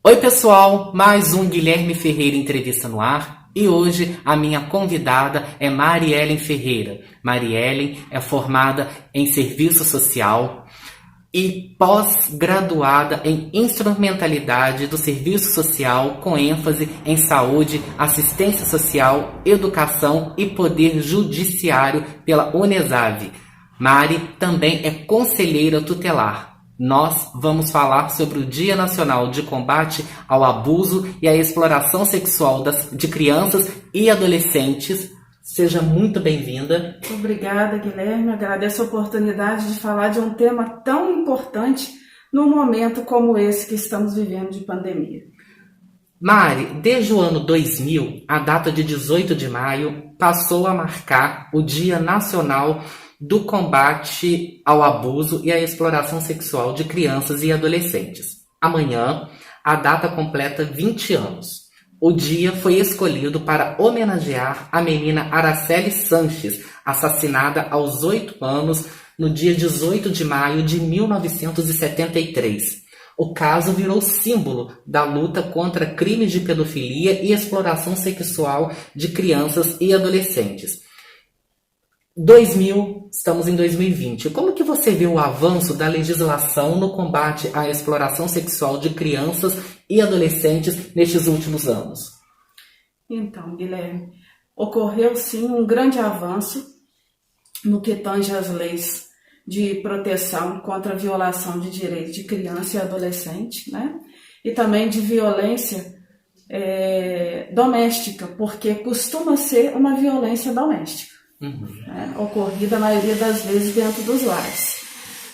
Oi, pessoal! Mais um Guilherme Ferreira Entrevista no ar. E hoje a minha convidada é Mariellen Ferreira. Mariellen é formada em Serviço Social e pós-graduada em Instrumentalidade do Serviço Social, com ênfase em saúde, assistência social, educação e poder judiciário pela Unesave. Mari também é conselheira tutelar. Nós vamos falar sobre o Dia Nacional de Combate ao Abuso e à Exploração Sexual de crianças e adolescentes. Seja muito bem-vinda. Obrigada, Guilherme. Agradeço a oportunidade de falar de um tema tão importante num momento como esse que estamos vivendo de pandemia. Mari, desde o ano 2000, a data de 18 de maio passou a marcar o Dia Nacional do Combate ao Abuso e à Exploração Sexual de Crianças e Adolescentes. Amanhã, a data completa 20 anos. O dia foi escolhido para homenagear a menina Araceli Sanches, assassinada aos 8 anos no dia 18 de maio de 1973. O caso virou símbolo da luta contra crimes de pedofilia e exploração sexual de crianças e adolescentes. 2000, estamos em 2020. Como que você vê o avanço da legislação no combate à exploração sexual de crianças e adolescentes nestes últimos anos? Então, Guilherme, ocorreu sim um grande avanço no que tange às leis de proteção contra a violação de direitos de criança e adolescente, né? E também de violência doméstica, porque costuma ser uma violência doméstica. Ocorrida a maioria das vezes dentro dos lares.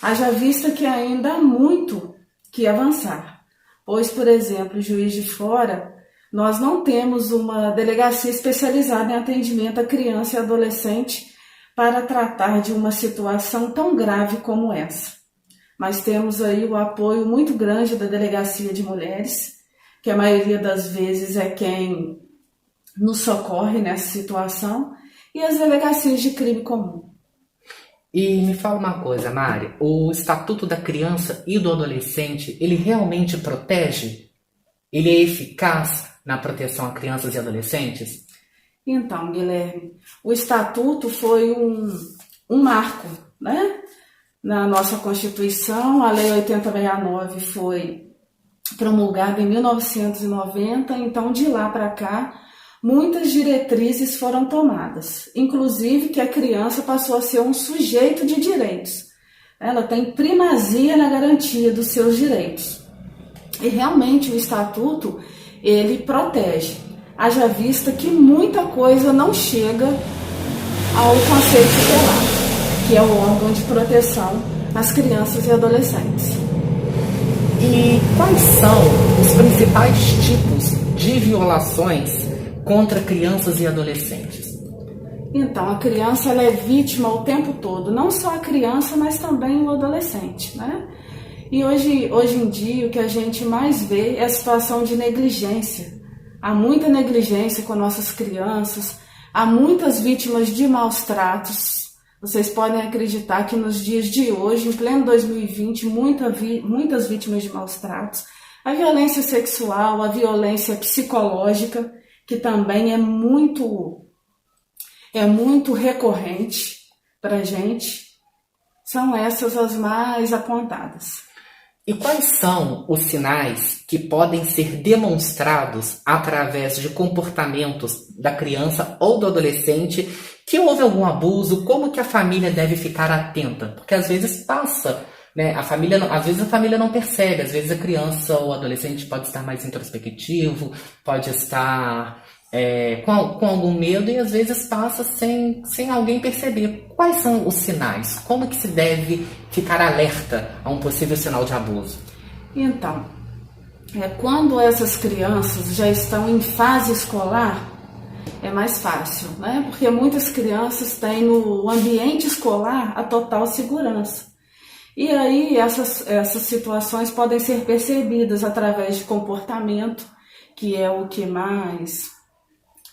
Haja vista que ainda há muito que avançar, pois, por exemplo, Juiz de Fora, nós não temos uma delegacia especializada em atendimento a criança e adolescente para tratar de uma situação tão grave como essa. Mas temos aí o apoio muito grande da Delegacia de Mulheres, que a maioria das vezes é quem nos socorre nessa situação, e as delegacias de crime comum. E me fala uma coisa, Mari, o Estatuto da Criança e do Adolescente, ele realmente protege? Ele é eficaz na proteção a crianças e adolescentes? Então, Guilherme, o Estatuto foi um marco, né? Na nossa Constituição. A Lei 8069 foi promulgada em 1990, então de lá para cá, muitas diretrizes foram tomadas, inclusive que a criança passou a ser um sujeito de direitos. Ela tem primazia na garantia dos seus direitos. E realmente o Estatuto, ele protege. Haja vista que muita coisa não chega ao Conselho Tutelar, que é o órgão de proteção às crianças e adolescentes. E quais são os principais tipos de violações contra crianças e adolescentes? Então, a criança ela é vítima o tempo todo, não só a criança, mas também o adolescente, né? E hoje em dia o que a gente mais vê é a situação de negligência. Há muita negligência com nossas crianças, há muitas vítimas de maus tratos. Vocês podem acreditar que nos dias de hoje, em pleno 2020, muitas vítimas de maus tratos. A violência sexual, a violência psicológica, que também é muito recorrente para a gente, são essas as mais apontadas. E quais são os sinais que podem ser demonstrados através de comportamentos da criança ou do adolescente que houve algum abuso? Como que a família deve ficar atenta? Porque às vezes passa, né? Às vezes a família não percebe, às vezes a criança ou adolescente pode estar mais introspectivo, pode estar com algum medo e às vezes passa sem alguém perceber. Quais são os sinais? Como que se deve ficar alerta a um possível sinal de abuso? Então, quando essas crianças já estão em fase escolar, é mais fácil, né? Porque muitas crianças têm no ambiente escolar a total segurança. E aí essas situações podem ser percebidas através de comportamento, que é o que mais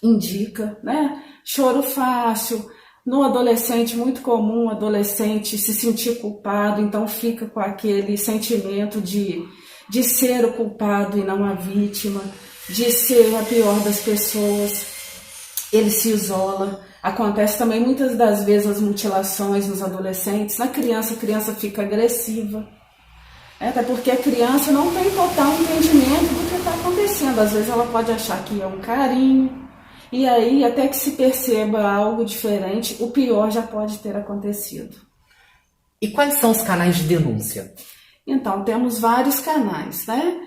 indica, né? Choro fácil. No adolescente, muito comum o adolescente se sentir culpado, então fica com aquele sentimento de de ser o culpado e não a vítima, de ser a pior das pessoas. Ele se isola. Acontece também muitas das vezes as mutilações nos adolescentes. Na criança, a criança fica agressiva. Até porque a criança não tem total entendimento do que está acontecendo. Às vezes ela pode achar que é um carinho. E aí, até que se perceba algo diferente, o pior já pode ter acontecido. E quais são os canais de denúncia? Então, temos vários canais, né?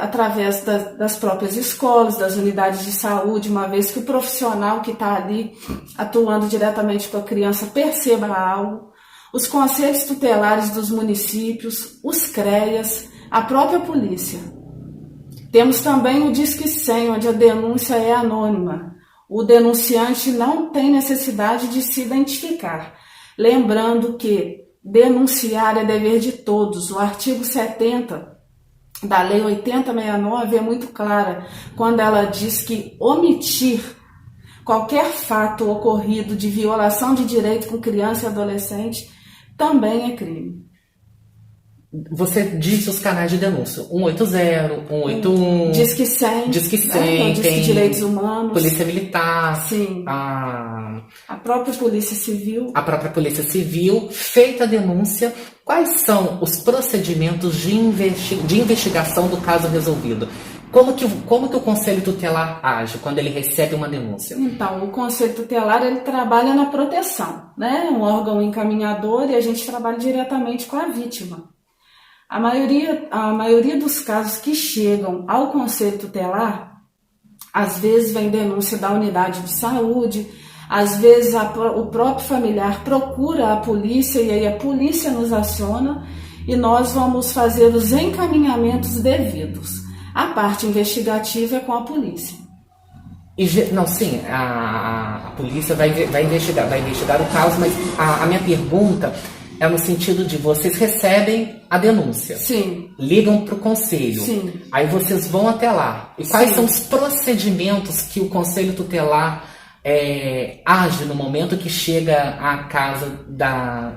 Através das próprias escolas, das unidades de saúde, uma vez que o profissional que está ali atuando diretamente com a criança perceba algo, os conselhos tutelares dos municípios, os CREAS, a própria polícia. Temos também o Disque 100, onde a denúncia é anônima. O denunciante não tem necessidade de se identificar. Lembrando que denunciar é dever de todos. O artigo 70 da Lei 8069 é muito clara quando ela diz que omitir qualquer fato ocorrido de violação de direito com criança e adolescente também é crime. Você disse os canais de denúncia: 180, 181, Disque 100, Disque 100, né? Disque Direitos Humanos, Polícia Militar, sim. A própria Polícia Civil. A própria Polícia Civil. Feita a denúncia, quais são os procedimentos de investigação do caso resolvido? Como que o Conselho Tutelar age quando ele recebe uma denúncia? Então, o Conselho Tutelar ele trabalha na proteção, né? Um órgão encaminhador, e a gente trabalha diretamente com a vítima. A maioria dos casos que chegam ao Conselho Tutelar, às vezes vem denúncia da unidade de saúde, às vezes o próprio familiar procura a polícia e aí a polícia nos aciona e nós vamos fazer os encaminhamentos devidos. A parte investigativa é com a polícia. A polícia vai investigar o caso, mas a minha pergunta é no sentido de vocês recebem a denúncia. Sim. Ligam para o conselho. Sim. Aí vocês vão até lá. E quais Sim. são os procedimentos que o Conselho Tutelar age no momento que chega à casa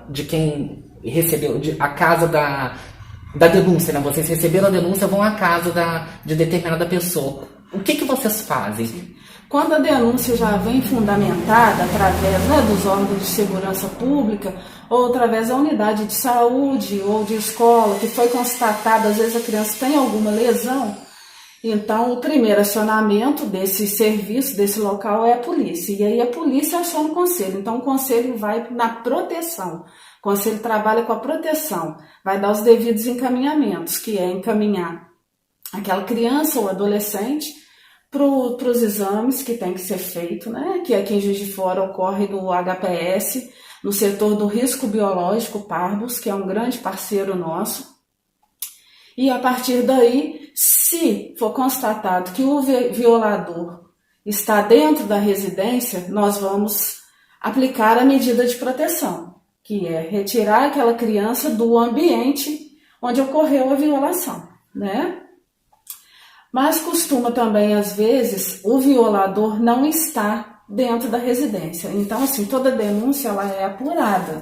de quem recebeu, a casa da denúncia, né? Vocês receberam a denúncia, vão à casa de determinada pessoa. O que vocês fazem? Sim. Quando a denúncia já vem fundamentada através, né, dos órgãos de segurança pública ou através da unidade de saúde ou de escola, que foi constatada, às vezes a criança tem alguma lesão, então o primeiro acionamento desse serviço, desse local é a polícia. E aí a polícia aciona o conselho. Então o conselho vai na proteção. O conselho trabalha com a proteção, vai dar os devidos encaminhamentos, que é encaminhar aquela criança ou adolescente para os exames que tem que ser feito, né? Que aqui em Juiz de Fora ocorre no HPS, no setor do risco biológico Parvus, que é um grande parceiro nosso. E a partir daí, se for constatado que o violador está dentro da residência, nós vamos aplicar a medida de proteção, que é retirar aquela criança do ambiente onde ocorreu a violação, né? Mas costuma também, às vezes, o violador não estar dentro da residência. Então, assim, toda denúncia ela é apurada.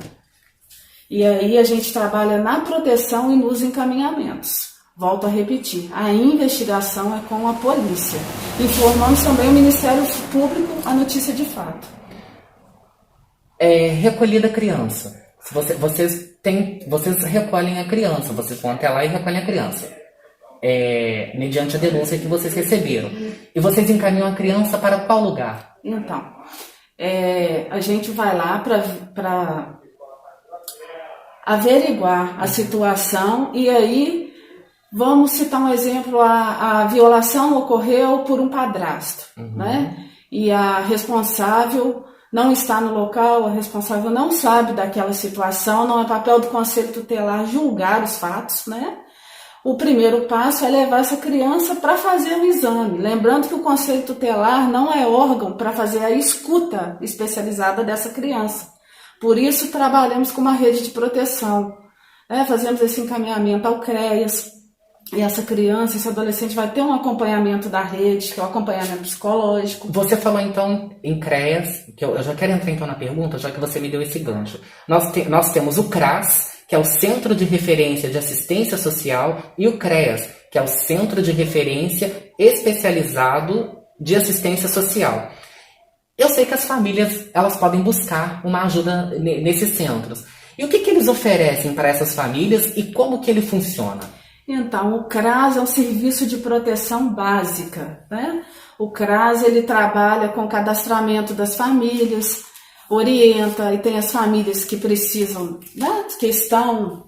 E aí a gente trabalha na proteção e nos encaminhamentos. Volto a repetir, a investigação é com a polícia. Informamos também o Ministério Público a notícia de fato. Recolhida a criança. Vocês recolhem a criança, vocês vão até lá e recolhem a criança. Mediante a denúncia que vocês receberam. E vocês encaminham a criança para qual lugar? Então, a gente vai lá para averiguar a situação e aí, vamos citar um exemplo, a violação ocorreu por um padrasto, né? E a responsável não está no local, a responsável não sabe daquela situação, não é papel do Conselho Tutelar julgar os fatos, né? O primeiro passo é levar essa criança para fazer um exame. Lembrando que o Conselho Tutelar não é órgão para fazer a escuta especializada dessa criança. Por isso, trabalhamos com uma rede de proteção. Fazemos esse encaminhamento ao CREAS. E essa criança, esse adolescente vai ter um acompanhamento da rede, que é o acompanhamento psicológico. Você falou então em CREAS, que eu já quero entrar então na pergunta, já que você me deu esse gancho. Nós temos o CRAS, que é o Centro de Referência de Assistência Social, e o CREAS, que é o Centro de Referência Especializado de Assistência Social. Eu sei que as famílias elas podem buscar uma ajuda nesses centros. E o que eles oferecem para essas famílias e como que ele funciona? Então, o CRAS é um serviço de proteção básica, né? O CRAS ele trabalha com o cadastramento das famílias, orienta, e tem as famílias que precisam, né? Que estão,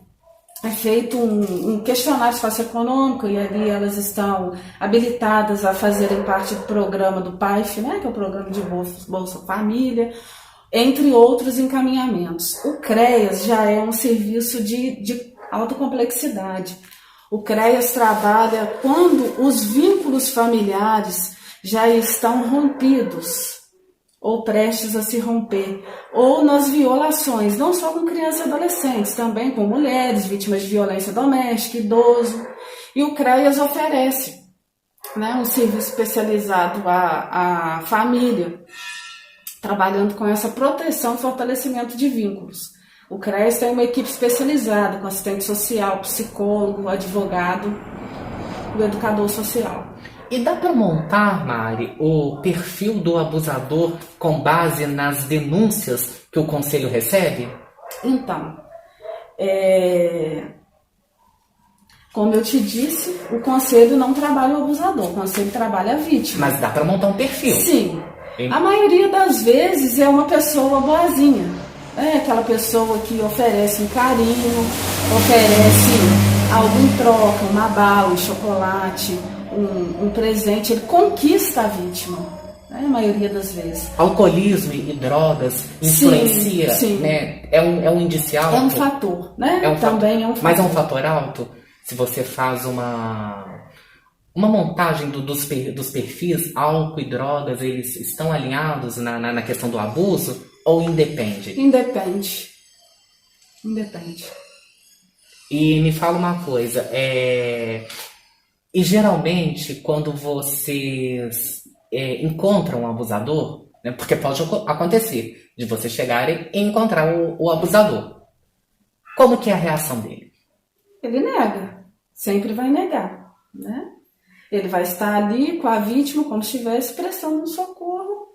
é feito um questionário socioeconômico e ali elas estão habilitadas a fazerem parte do programa do PAIF, né? Que é o programa de Bolsa Família, entre outros encaminhamentos. O CREAS já é um serviço de alta complexidade. O CREAS trabalha quando os vínculos familiares já estão rompidos ou prestes a se romper, ou nas violações, não só com crianças e adolescentes, também com mulheres, vítimas de violência doméstica, idoso. E o CREAS oferece, né, um serviço especializado à família, trabalhando com essa proteção e fortalecimento de vínculos. O CREAS tem uma equipe especializada com assistente social, psicólogo, advogado e educador social. E dá para montar, Mari, o perfil do abusador com base nas denúncias que o Conselho recebe? Então, como eu te disse, o Conselho não trabalha o abusador, o Conselho trabalha a vítima. Mas dá para montar um perfil? Sim. A maioria das vezes é uma pessoa boazinha. É aquela pessoa que oferece um carinho, oferece algo em troca, uma bala, um chocolate, um presente. Ele conquista a vítima, né? A maioria das vezes. Alcoolismo e drogas influencia, sim. Né? É um índice alto? É um fator, né? Também é um fator. Mas é um fator alto? Se você faz uma montagem dos perfis, álcool e drogas, eles estão alinhados na questão do abuso? Ou independe? Independe. E me fala uma coisa, e geralmente quando vocês encontram um abusador, né, porque pode acontecer de vocês chegarem e encontrar o abusador, como que é a reação dele? Ele nega, sempre vai negar, né? Ele vai estar ali com a vítima como se estivesse prestando um socorro,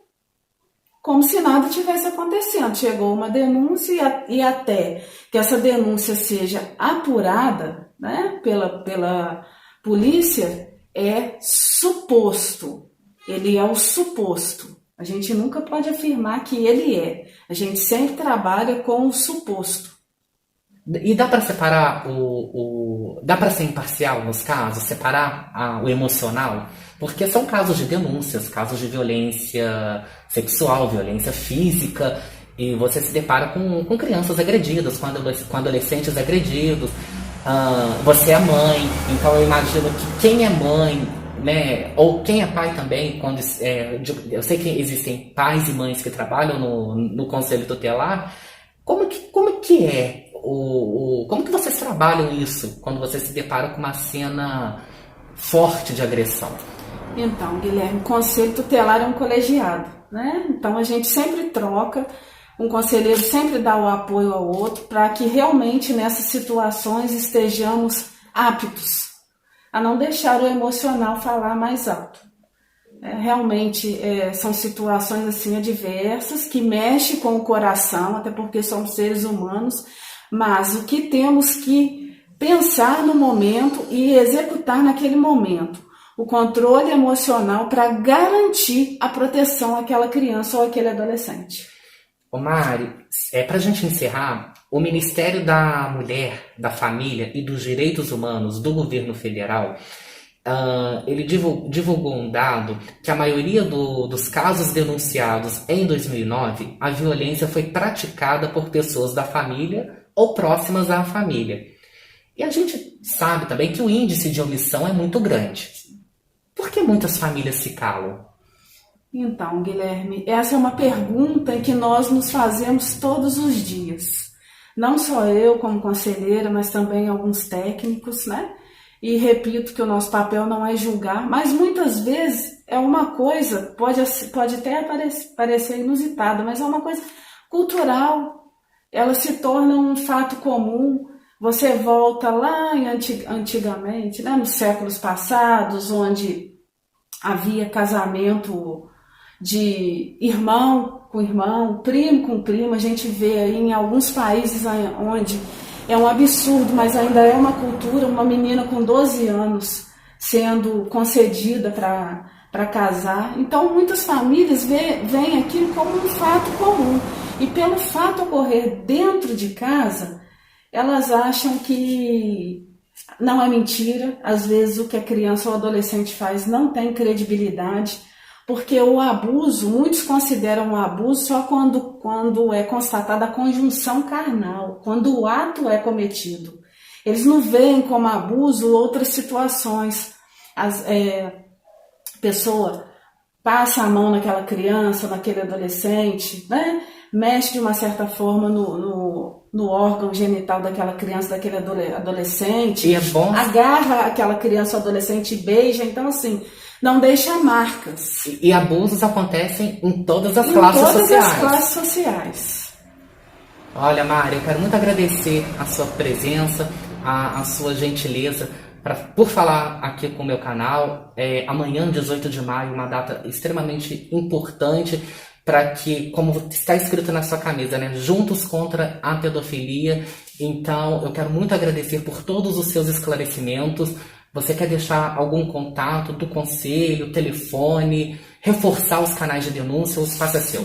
como se nada tivesse acontecendo. Chegou uma denúncia e até que essa denúncia seja apurada, né, pela polícia, é suposto. Ele é o suposto. A gente nunca pode afirmar que ele é. A gente sempre trabalha com o suposto. E dá para separar dá para ser imparcial nos casos, separar o emocional? Porque são casos de denúncias, casos de violência sexual, violência física, e você se depara com crianças agredidas, com adolescentes agredidos. Você é mãe, então eu imagino que quem é mãe, né, ou quem é pai também, eu sei que existem pais e mães que trabalham no Conselho Tutelar. Como que é? Como que vocês trabalham isso quando você se depara com uma cena forte de agressão? Então, Guilherme, o Conselho Tutelar é um colegiado, né? Então a gente sempre troca, um conselheiro sempre dá o apoio ao outro para que realmente nessas situações estejamos aptos a não deixar o emocional falar mais alto. Realmente são situações assim adversas que mexem com o coração, até porque somos seres humanos, mas o que temos que pensar no momento e executar naquele momento, o controle emocional para garantir a proteção àquela criança ou àquele adolescente. Ô Mari, para a gente encerrar, o Ministério da Mulher, da Família e dos Direitos Humanos do Governo Federal, ele divulgou um dado que a maioria dos casos denunciados em 2009, a violência foi praticada por pessoas da família ou próximas à família. E a gente sabe também que o índice de omissão é muito grande. Por que muitas famílias se calam? Então, Guilherme, essa é uma pergunta que nós nos fazemos todos os dias. Não só eu como conselheira, mas também alguns técnicos, né? E repito que o nosso papel não é julgar, mas muitas vezes é uma coisa, pode até parecer inusitada, mas é uma coisa cultural. Ela se torna um fato comum. você volta lá antigamente, né, nos séculos passados, onde havia casamento de irmão com irmão, primo com primo. A gente vê aí em alguns países onde é um absurdo, mas ainda é uma cultura, uma menina com 12 anos sendo concedida para casar. Então, muitas famílias veem aquilo como um fato comum. E pelo fato ocorrer dentro de casa, elas acham que não é mentira. Às vezes o que a criança ou adolescente faz não tem credibilidade, porque o abuso, muitos consideram o abuso só quando é constatada a conjunção carnal, quando o ato é cometido. Eles não veem como abuso outras situações. A pessoa passa a mão naquela criança, naquele adolescente, né? Mexe de uma certa forma no órgão genital daquela criança, daquele adolescente, e é bom... agarra aquela criança ou adolescente e beija. Então, assim, não deixa marcas. E abusos acontecem em todas as classes sociais. Em todas as classes sociais. Olha, Mari, eu quero muito agradecer a sua presença, a sua gentileza por falar aqui com o meu canal. Amanhã, 18 de maio, uma data extremamente importante para que, como está escrito na sua camisa, né, Juntos contra a Pedofilia. Então, eu quero muito agradecer por todos os seus esclarecimentos. Você quer deixar algum contato do conselho, telefone, reforçar os canais de denúncia? O espaço é seu.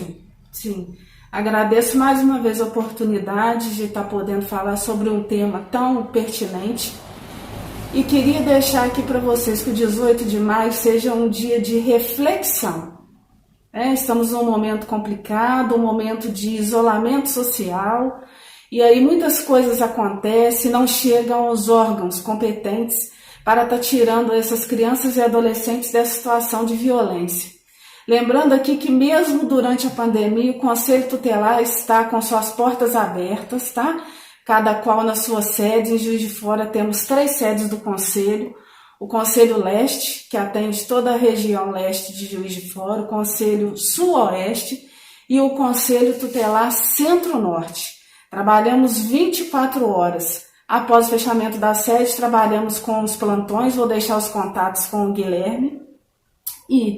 Sim. Agradeço mais uma vez a oportunidade de estar podendo falar sobre um tema tão pertinente. E queria deixar aqui para vocês que o 18 de maio seja um dia de reflexão. Estamos num momento complicado, um momento de isolamento social, e aí muitas coisas acontecem, não chegam aos órgãos competentes para estar tirando essas crianças e adolescentes dessa situação de violência. Lembrando aqui que mesmo durante a pandemia, o Conselho Tutelar está com suas portas abertas, tá? Cada qual na sua sede. Em Juiz de Fora temos 3 sedes do Conselho. O Conselho Leste, que atende toda a região leste de Juiz de Fora, o Conselho Sul-Oeste e o Conselho Tutelar Centro-Norte. Trabalhamos 24 horas. Após o fechamento da sede, trabalhamos com os plantões. Vou deixar os contatos com o Guilherme. E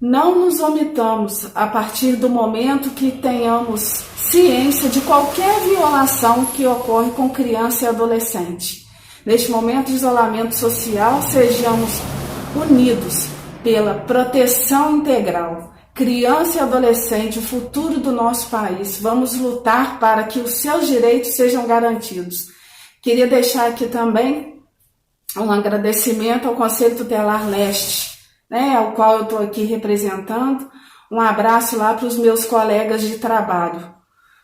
não nos omitamos a partir do momento que tenhamos ciência de qualquer violação que ocorre com criança e adolescente. Neste momento de isolamento social, sejamos unidos pela proteção integral. Criança e adolescente, o futuro do nosso país. Vamos lutar para que os seus direitos sejam garantidos. Queria deixar aqui também um agradecimento ao Conselho Tutelar Leste, ao qual eu estou aqui representando. Um abraço lá para os meus colegas de trabalho.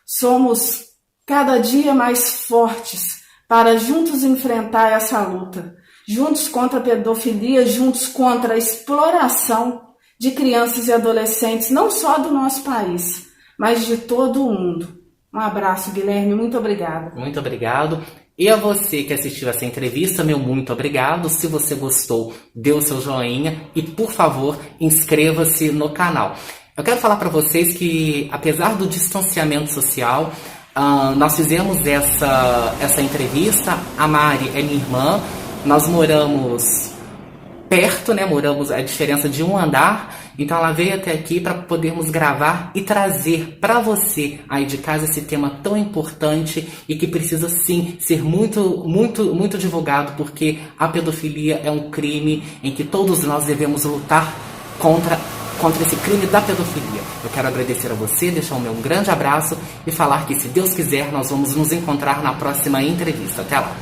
Somos cada dia mais fortes para juntos enfrentar essa luta. Juntos contra a pedofilia, juntos contra a exploração de crianças e adolescentes, não só do nosso país, mas de todo o mundo. Um abraço, Guilherme. Muito obrigada. Muito obrigado. E a você que assistiu essa entrevista, meu muito obrigado. Se você gostou, dê o seu joinha e, por favor, inscreva-se no canal. Eu quero falar para vocês que, apesar do distanciamento social, nós fizemos essa entrevista. A Mari é minha irmã, nós moramos perto, né? Moramos a diferença de um andar, então ela veio até aqui para podermos gravar e trazer para você aí de casa esse tema tão importante e que precisa sim ser muito, muito, muito divulgado, porque a pedofilia é um crime em que todos nós devemos lutar contra esse crime da pedofilia. Eu quero agradecer a você, deixar o meu grande abraço e falar que, se Deus quiser, nós vamos nos encontrar na próxima entrevista. Até lá!